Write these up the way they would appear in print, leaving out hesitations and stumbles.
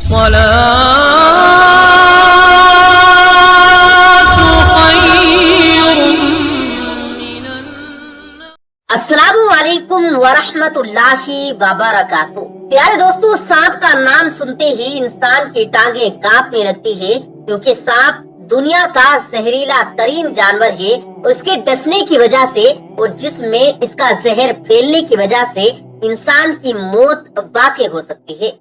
अस्सलामु अलैकुम वरहमतुल्लाहि वबरकातुहू। प्यारे दोस्तों, सांप का नाम सुनते ही इंसान की टांगे कांपने लगती है, क्योंकि सांप दुनिया का जहरीला तरीन जानवर है। उसके डसने की वजह से और जिस्म में इसका जहर फैलने की वजह से इंसान की मौत वाक़ई हो सकती है।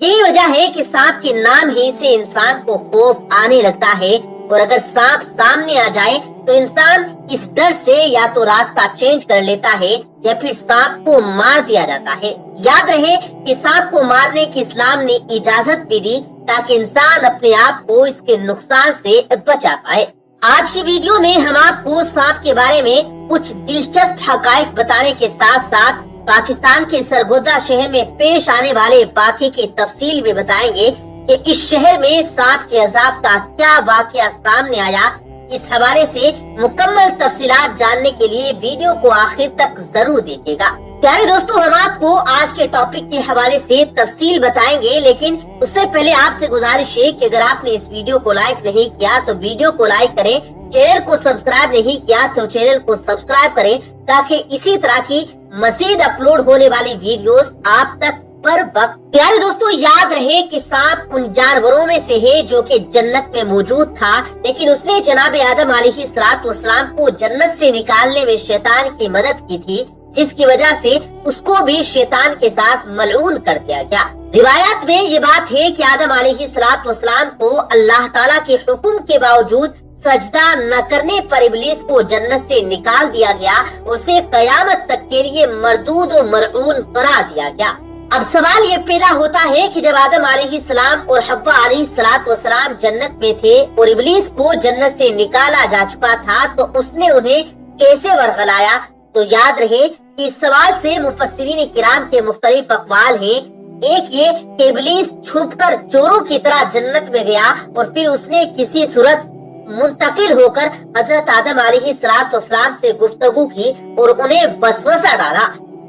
यही वजह है कि सांप के नाम ही से इंसान को खौफ आने लगता है, और अगर सांप सामने आ जाए तो इंसान इस डर से या तो रास्ता चेंज कर लेता है या फिर सांप को मार दिया जाता है। याद रहे कि सांप को मारने की इस्लाम ने इजाजत भी दी, ताकि इंसान अपने आप को इसके नुकसान से बचा पाए। आज की वीडियो में हम आपको सांप के बारे में कुछ दिलचस्प हकायक बताने के साथ साथ पाकिस्तान के सरगोदा शहर में पेश आने वाले वाक़े की तफसील भी बताएंगे कि इस शहर में सांप के अजाब का क्या वाकया सामने आया। इस हवाले से मुकम्मल तफसीलात जानने के लिए वीडियो को आखिर तक जरूर देखिएगा। प्यारे दोस्तों, हम आपको आज के टॉपिक के हवाले से तफसील बताएंगे, लेकिन उससे पहले आपसे गुजारिश है कि अगर आपने इस वीडियो को लाइक नहीं किया तो वीडियो को लाइक करें, चैनल को सब्सक्राइब नहीं किया तो चैनल को सब्सक्राइब करें, ताकि इसी तरह की मजीद अपलोड होने वाली वीडियोस आप तक पर वक्त। प्यारे दोस्तों, याद रहे कि सांप उन जानवरों में से है जो कि जन्नत में मौजूद था, लेकिन उसने जनाब आदम अलैहिस्सलाम को जन्नत से निकालने में शैतान की मदद की थी, जिसकी वजह से उसको भी शैतान के साथ मलऊन कर दिया गया। रिवायात में ये बात है कि आदम अलैहिस्सलाम को अल्लाह ताला के हुक्म के बावजूद सजदा न करने पर इब्लीस को जन्नत से निकाल दिया गया, उसे कयामत तक के लिए मरदूद और मलऊन करार दिया गया। अब सवाल ये पैदा होता है कि जब आदम अलैहिस्सलाम और हव्वा अलैहिस्सलाम जन्नत में थे और इब्लीस को जन्नत से निकाला जा चुका था, तो उसने उन्हें कैसे वरगलाया? तो याद रहे कि इस सवाल से मुफस्सिरीन किराम के मुख्तलिफ अक़वाल हैं। एक ये कि इब्लीस छुपकर चोरों की तरह जन्नत में गया और फिर उसने किसी सूरत मुंतकिल होकर हजरत आदम अलैहिस्सलाम से गुफ्तगू की और उन्हें वसवसा डाला।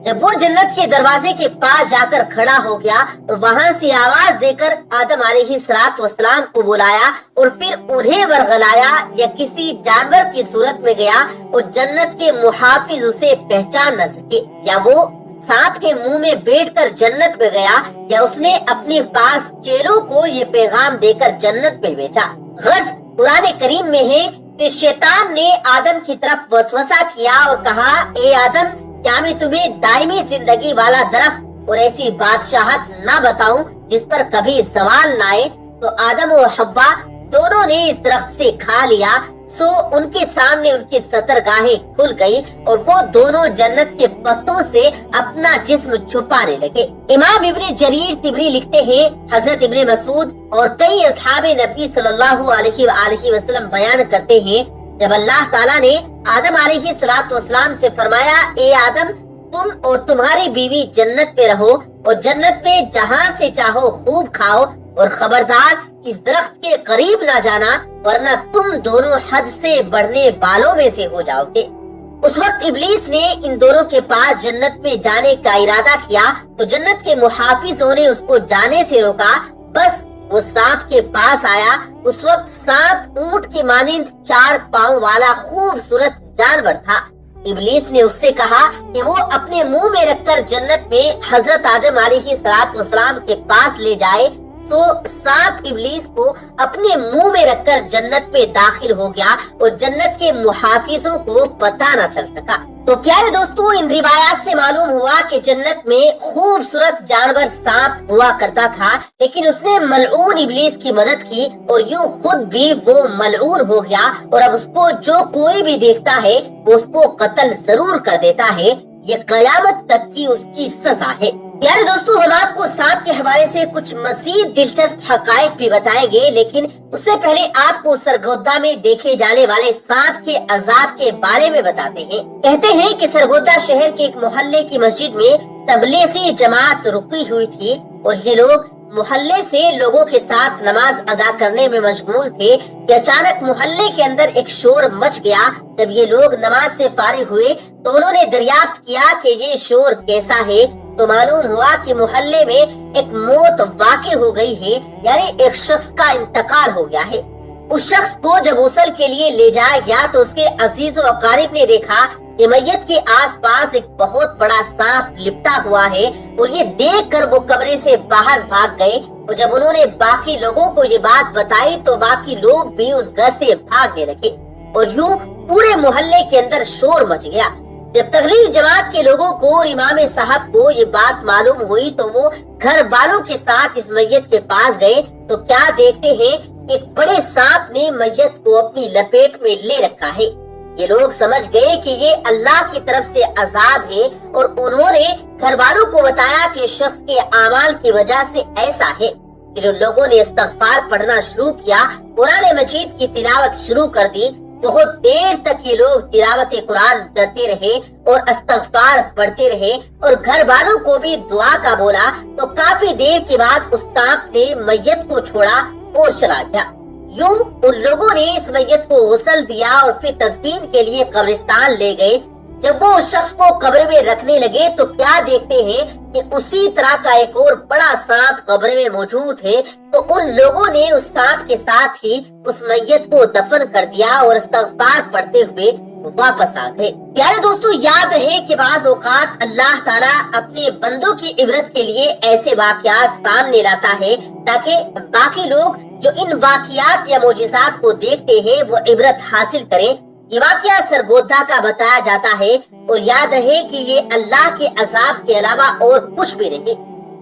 जब वो जन्नत के दरवाजे के पास जाकर खड़ा हो गया और वहाँ से आवाज देकर आदम अलैहिस्सलाम को बुलाया और फिर उन्हें वरगलाया या किसी जानवर की सूरत में गया और जन्नत के मुहाफिज उसे पहचान न सके, या वो सांप के मुंह में बैठकर जन्नत में गया, या उसने अपने पास चेलों को ये पैगाम देकर जन्नत में भेजा। गर्ज कुरान करीम में है कि शैतान ने आदम की तरफ वसवसा किया और कहा, ए आदम, क्या मैं तुम्हें दायमी जिंदगी वाला दरख्त और ऐसी बादशाहत न बताऊं जिस पर कभी सवाल न आए? तो आदम और हव्वा दोनों ने इस दरख्त से खा लिया, सो उनके सामने उनकी सतरगाहें खुल गई और वो दोनों जन्नत के पत्तों से अपना जिस्म छुपाने लगे। इमाम इब्न जरीर तिबरी लिखते हैं, हजरत इब्न मसूद और कई असहाबे नबी सल्लल्लाहु अलैहि वसल्लम बयान करते हैं, जब अल्लाह ताला ने आदम अलैहिस्सलाम से फरमाया, ए आदम, तुम और तुम्हारी बीवी जन्नत में रहो और जन्नत में जहाँ से चाहो खूब खाओ, और खबरदार इस दरख्त के करीब ना जाना, वरना तुम दोनों हद से बढ़ने वालों में से हो जाओगे। उस वक्त इब्लीस ने इन दोनों के पास जन्नत में जाने का इरादा किया, तो जन्नत के मुहाफिजों ने उसको जाने से रोका। बस वो सांप के पास आया। उस वक्त सांप ऊंट के मानिंद 4 पाँव वाला खूबसूरत जानवर था। इब्लीस ने उससे कहा कि वो अपने मुंह में रखकर जन्नत में हजरत आदम अलैहिस्सलाम के पास ले जाए। तो सांप इब्लीस को अपने मुंह में रखकर जन्नत में दाखिल हो गया और जन्नत के मुहाफिजों को पता न चल सका। तो प्यारे दोस्तों, इन रिवायात से मालूम हुआ कि जन्नत में खूबसूरत जानवर सांप हुआ करता था, लेकिन उसने मलऊन इब्लीस की मदद की और यूं खुद भी वो मलऊन हो गया, और अब उसको जो कोई भी देखता है वो उसको कत्ल जरूर कर देता है। ये कयामत तक की उसकी सजा है। प्यारे दोस्तों, हम आपको सांप के हवाले से कुछ मजीद दिलचस्प हकायक भी बताएंगे, लेकिन उससे पहले आपको सरगोदा में देखे जाने वाले सांप के अजाब के बारे में बताते हैं। कहते हैं कि सरगोदा शहर के एक मोहल्ले की मस्जिद में तबलीगी जमात रुकी हुई थी और ये लोग मोहल्ले से लोगों के साथ नमाज अदा करने में मशगूल थे कि अचानक मोहल्ले के अंदर एक शोर मच गया। जब ये लोग नमाज से फारिग हुए तो उन्होंने दरियाफ्त किया कि ये शोर कैसा है। तो मालूम हुआ कि मोहल्ले में एक मौत वाक़ई हो गई है, यानी एक शख्स का इंतकाल हो गया है। उस शख्स को जब गुस्ल के लिए ले जाया गया तो उसके अजीज और अकारिब ने देखा कि मैयत के आसपास एक बहुत बड़ा सांप लिपटा हुआ है, और ये देखकर वो कमरे से बाहर भाग गए। और जब उन्होंने बाकी लोगों को ये बात बताई तो बाकी लोग भी उस घर से भागने लगे, और यूं पूरे मोहल्ले के अंदर शोर मच गया। जब तबलीग जमात के लोगों को और इमाम साहब को ये बात मालूम हुई तो वो घर वालों के साथ इस मैयत के पास गए, तो क्या देखते हैं, एक बड़े सांप ने मैयत को अपनी लपेट में ले रखा है। ये लोग समझ गए कि ये अल्लाह की तरफ से अजाब है, और उन्होंने घर वालों को बताया कि शख्स के अमाल की वजह से ऐसा है। फिर उन लोगों ने इस्तग़फ़ार पढ़ना शुरू किया, कुरान मजीद की तिलावत शुरू कर दी। बहुत देर तक ये लोग तिलावत कुरान करते रहे और इस्तग़फ़ार पढ़ते रहे, और घर वालों को भी दुआ का बोला। तो काफी देर के बाद उस सांप ने मैयत को छोड़ा और चला गया। यूं उन लोगों ने इस मैयत को गुस्ल दिया और फिर तदफीन के लिए कब्रिस्तान ले गए। जब वो उस शख्स को कब्र में रखने लगे तो क्या देखते हैं कि उसी तरह का एक और बड़ा सांप कब्र में मौजूद है। तो उन लोगों ने उस सांप के साथ ही उस मैयत को दफन कर दिया और इस्तग़फ़ार पढ़ते हुए वापस आ गए। प्यारे दोस्तों, याद रहे कि बाज़ औक़ात अल्लाह ताला अपने बंदों की इबरत के लिए ऐसे वाक़यात सामने लाता है ताकि बाकी लोग जो इन वाक़यात या मोजिज़ात को देखते हैं वो इबरत हासिल करें। ये वाक़या सरगोधा का बताया जाता है, और याद रहे कि ये अल्लाह के अजाब के अलावा और कुछ भी नहीं।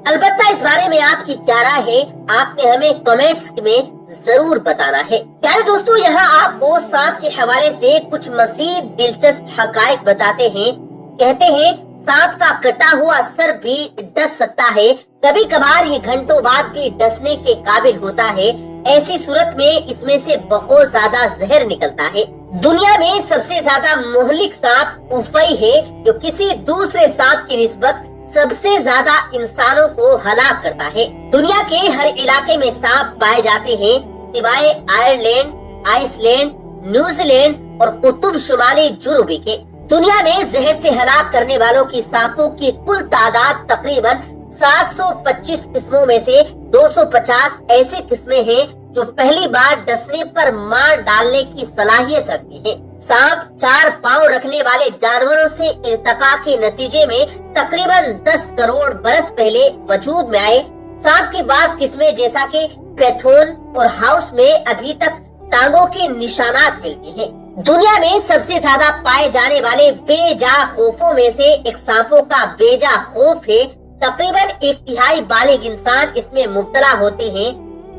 अलबत्ता इस बारे में आपकी क्या राय है, आपने हमें कमेंट्स में जरूर बताना है। प्यारे दोस्तों, यहाँ आपको सांप के हवाले से कुछ मज़ीद दिलचस्प हक़ाइक़ बताते हैं। कहते हैं सांप का कटा हुआ सर भी डस सकता है, कभी कभार ये घंटों बाद भी डसने के काबिल होता है। ऐसी सूरत में इसमें से बहुत ज्यादा जहर निकलता है। दुनिया में सबसे ज्यादा मुहलिक सांप उफई है, जो किसी दूसरे सांप की निस्बत सबसे ज्यादा इंसानों को हलाक करता है। दुनिया के हर इलाके में सांप पाए जाते हैं, सिवाय आयरलैंड, आइसलैंड, न्यूजीलैंड और कुतुब शुमाली जुनूबी के। दुनिया में जहर से हलाक करने वालों की सांपों की कुल तादाद तकरीबन 725 किस्मों में से 250 ऐसी किस्में हैं जो पहली बार डसने पर मार डालने की सलाहियत रखती हैं। सांप 4 पाँव रखने वाले जानवरों से इल्तका के नतीजे में तकरीबन 10 करोड़ बरस पहले वजूद में आए। सांप की बाज़ किस्में जैसा कि पैथोन और हाउस में अभी तक टांगों के निशानात मिलती हैं। दुनिया में सबसे ज्यादा पाए जाने वाले बेजा खौफों में से एक सांपों का बेजा खौफ है। तकरीबन 1/3 बालिग इंसान इसमें मुब्तला होते हैं।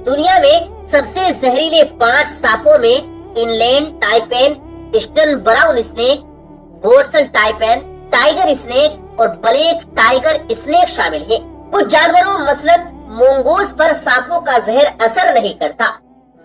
दुनिया में सबसे जहरीले 5 सांपों में inland taipan, eastern brown snake, dorsal taipan, tiger snake और ब्लैक टाइगर स्नेक शामिल है। कुछ जानवरों मसलन मोंगूस पर सांपों का जहर असर नहीं करता।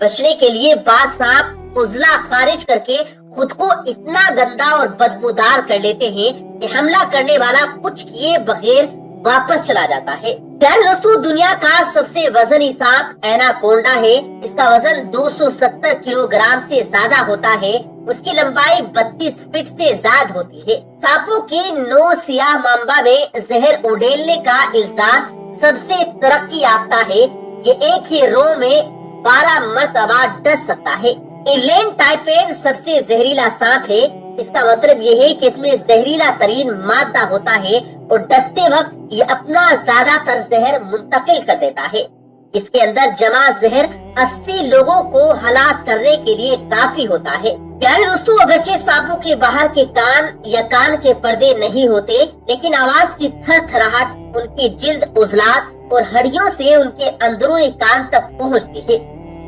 बचने के लिए बाज़ सांप उजला खारिज करके खुद को इतना गंदा और बदबूदार कर लेते हैं कि हमला करने वाला कुछ किए बगैर वापस चला जाता है। प्यारे दोस्तों, दुनिया का सबसे वजनी सांप एनाकोंडा है। इसका वजन 270 किलोग्राम से ज्यादा होता है। उसकी लंबाई 32 फीट से ज्यादा होती है। सांपों के 9 सियाह मांबा में जहर उड़ेलने का इल्जाम सबसे तरक्की याफ्ता है। ये एक ही रो में 12 मरतबा डस सकता है। इनलैंड टाइपेन सबसे जहरीला सांप है। इसका मतलब ये है कि इसमें जहरीला तरीन मादा होता है और डसते वक्त ये अपना ज्यादातर जहर मुंतकिल कर देता है। इसके अंदर जमा जहर 80 लोगों को हलाक करने के लिए काफी होता है। प्यारे दोस्तों, अगरचे सांपों के बाहर के कान या कान के पर्दे नहीं होते, लेकिन आवाज की थरथराहट उनकी जिल्द उजलात और हड्डियों से उनके अंदरूनी कान तक पहुंचती है।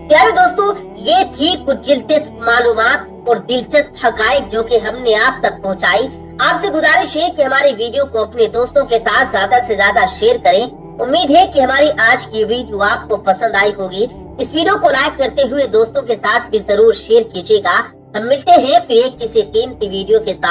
प्यारे दोस्तों, ये थी कुछ दिलचस्प मालूमात और दिलचस्प हकाइक जो कि हमने आप तक पहुंचाई। आपसे गुजारिश है कि हमारी वीडियो को अपने दोस्तों के साथ ज्यादा से ज्यादा शेयर करें। उम्मीद है कि हमारी आज की वीडियो आपको पसंद आई होगी। इस वीडियो को लाइक करते हुए दोस्तों के साथ भी जरूर शेयर कीजिएगा। हम मिलते हैं फिर एक किसी कीमती वीडियो के साथ।